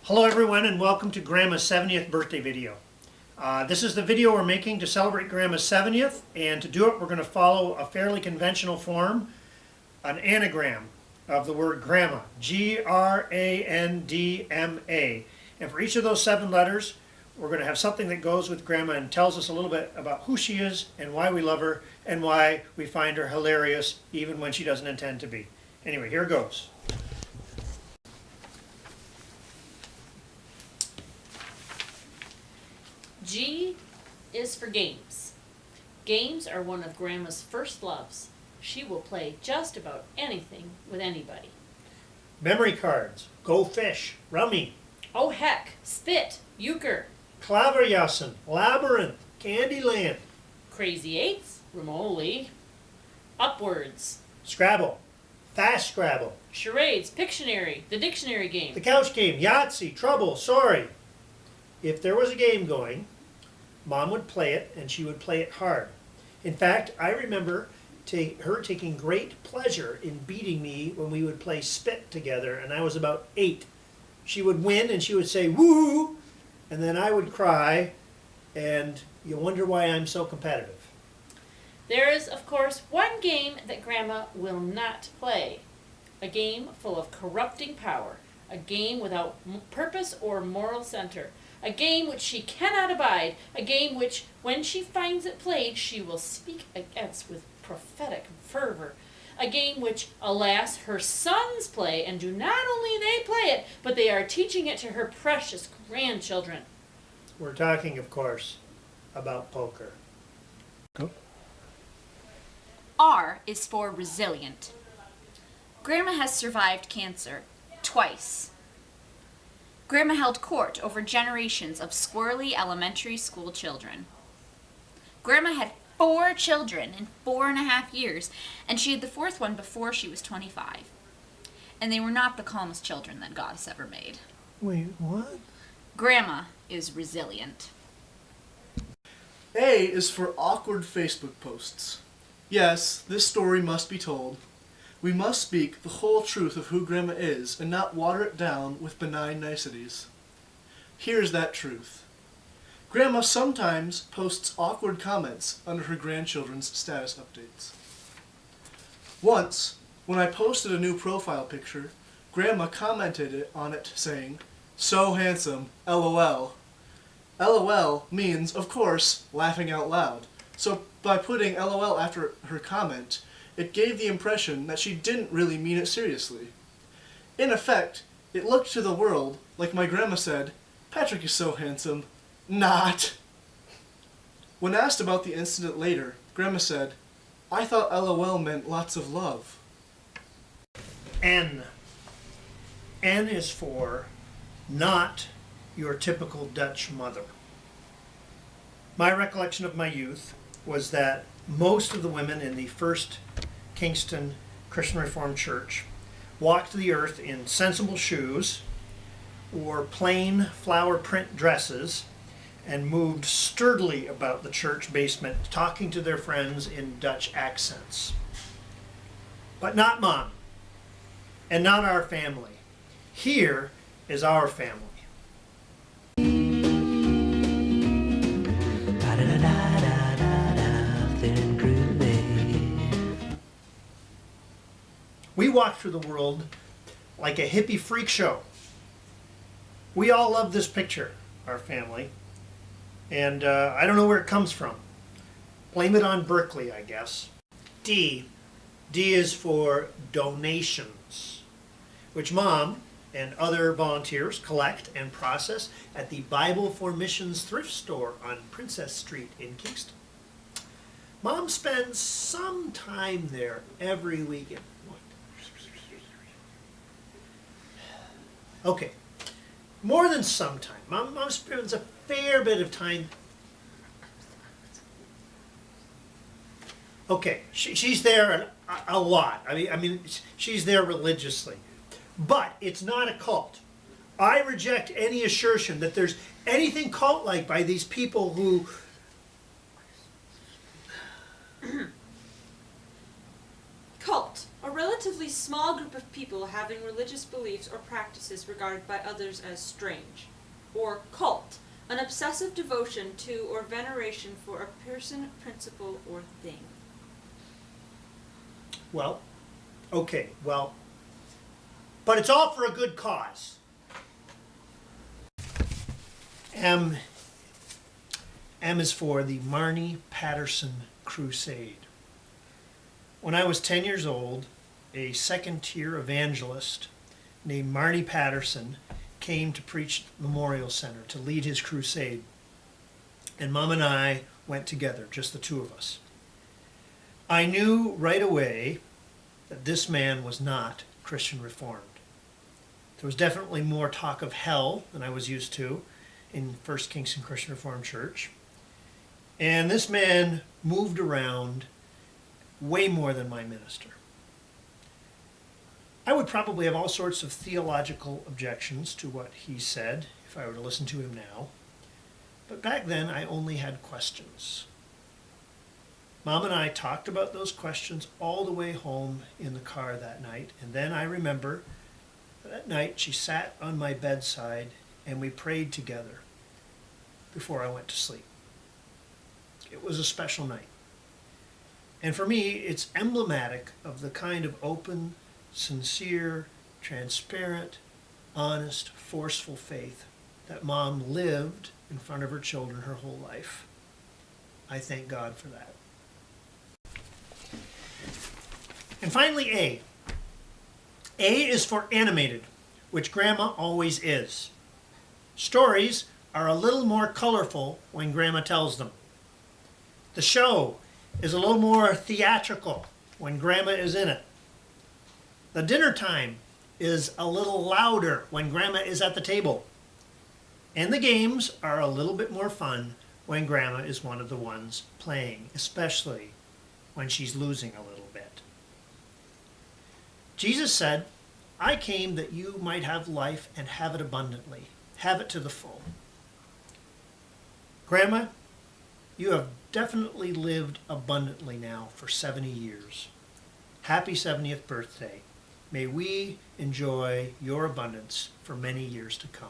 Hello everyone and welcome to Grandma's 70th birthday video. This is the video we're making to celebrate Grandma's 70th, and to do it we're going to follow a fairly conventional form, an anagram of the word Grandma, G-R-A-N-D-M-A. And for each of those 7 letters we're going to have something that goes with Grandma and tells us a little bit about who she is and why we love her and why we find her hilarious even when she doesn't intend to be. Anyway, here goes. G is for games. Games are one of Grandma's first loves. She will play just about anything with anybody. Memory cards, Go Fish, Rummy, Oh heck, Spit, Euchre, Klaverjassen, Labyrinth, Candyland, Crazy Eights, Remoli, Upwards, Scrabble, Fast Scrabble, Charades, Pictionary, the dictionary game. the couch game, Yahtzee, Trouble, Sorry. If there was a game going, Mom would play it, and she would play it hard. In fact, I remember her taking great pleasure in beating me when we would play Spit together, and I was about 8. She would win, and she would say, woo, and then I would cry, and you wonder why I'm so competitive. There is, of course, one game that Grandma will not play. A game full of corrupting power. A game without purpose or moral center. A game which she cannot abide. A game which, when she finds it played, she will speak against with prophetic fervor. A game which, alas, her sons play, and do not only they play it, but they are teaching it to her precious grandchildren. We're talking, of course, about poker. Go. R is for resilient. Grandma has survived cancer twice. Grandma held court over generations of squirrely elementary school children. Grandma had 4 children in 4.5 years, and she had the 4th one before she was 25. And they were not the calmest children that God has ever made. Wait, what? Grandma is resilient. A is for awkward Facebook posts. Yes, this story must be told. We must speak the whole truth of who Grandma is and not water it down with benign niceties. Here's that truth. Grandma sometimes posts awkward comments under her grandchildren's status updates. Once, when I posted a new profile picture, Grandma commented on it saying, "So handsome, LOL." LOL means, of course, laughing out loud. So by putting LOL after her comment, it gave the impression that she didn't really mean it seriously. In effect, it looked to the world like my grandma said, "Patrick is so handsome." Not. When asked about the incident later, Grandma said, "I thought LOL meant lots of love." N. N is for not your typical Dutch mother. My recollection of my youth was that most of the women in the first Kingston Christian Reformed Church walked the earth in sensible shoes, wore plain flower print dresses, and moved sturdily about the church basement talking to their friends in Dutch accents. But not Mom, and not our family. Here is our family. We walk through the world like a hippie freak show. We all love this picture, our family, and I don't know where it comes from. Blame it on Berkeley, I guess. D. D is for donations, which Mom and other volunteers collect and process at the Bible for Missions thrift store on Princess Street in Kingston. Mom spends some time there every weekend. Okay, more than some time. Mom spends a fair bit of time. Okay, she's there a lot. I mean, she's there religiously. But it's not a cult. I reject any assertion that there's anything cult-like by these people who... Cult, a relatively relatively small group of people having religious beliefs or practices regarded by others as strange. Or cult, an obsessive devotion to or veneration for a person, principle, or thing. Well, okay, well, but it's all for a good cause. M is for the Marnie Patterson Crusade. When I was 10 years old, a second-tier evangelist named Marnie Patterson came to preach at the Memorial Center to lead his crusade. And Mom and I went together, just the two of us. I knew right away that this man was not Christian Reformed. There was definitely more talk of hell than I was used to in First Kingston Christian Reformed Church. And this man moved around way more than my minister. I would probably have all sorts of theological objections to what he said if I were to listen to him now. But back then, I only had questions. Mom and I talked about those questions all the way home in the car that night. And then I remember that night she sat on my bedside and we prayed together before I went to sleep. It was a special night. And for me, it's emblematic of the kind of open, sincere, transparent, honest, forceful faith that Mom lived in front of her children her whole life. I thank God for that. And finally, A. A is for animated, which Grandma always is. Stories are a little more colorful when Grandma tells them. The show is a little more theatrical when Grandma is in it. The dinner time is a little louder when Grandma is at the table. And the games are a little bit more fun when Grandma is one of the ones playing, especially when she's losing a little bit. Jesus said, I came that you might have life and have it abundantly. Have it to the full. Grandma, you have definitely lived abundantly now for 70 years. Happy 70th birthday. May we enjoy your abundance for many years to come.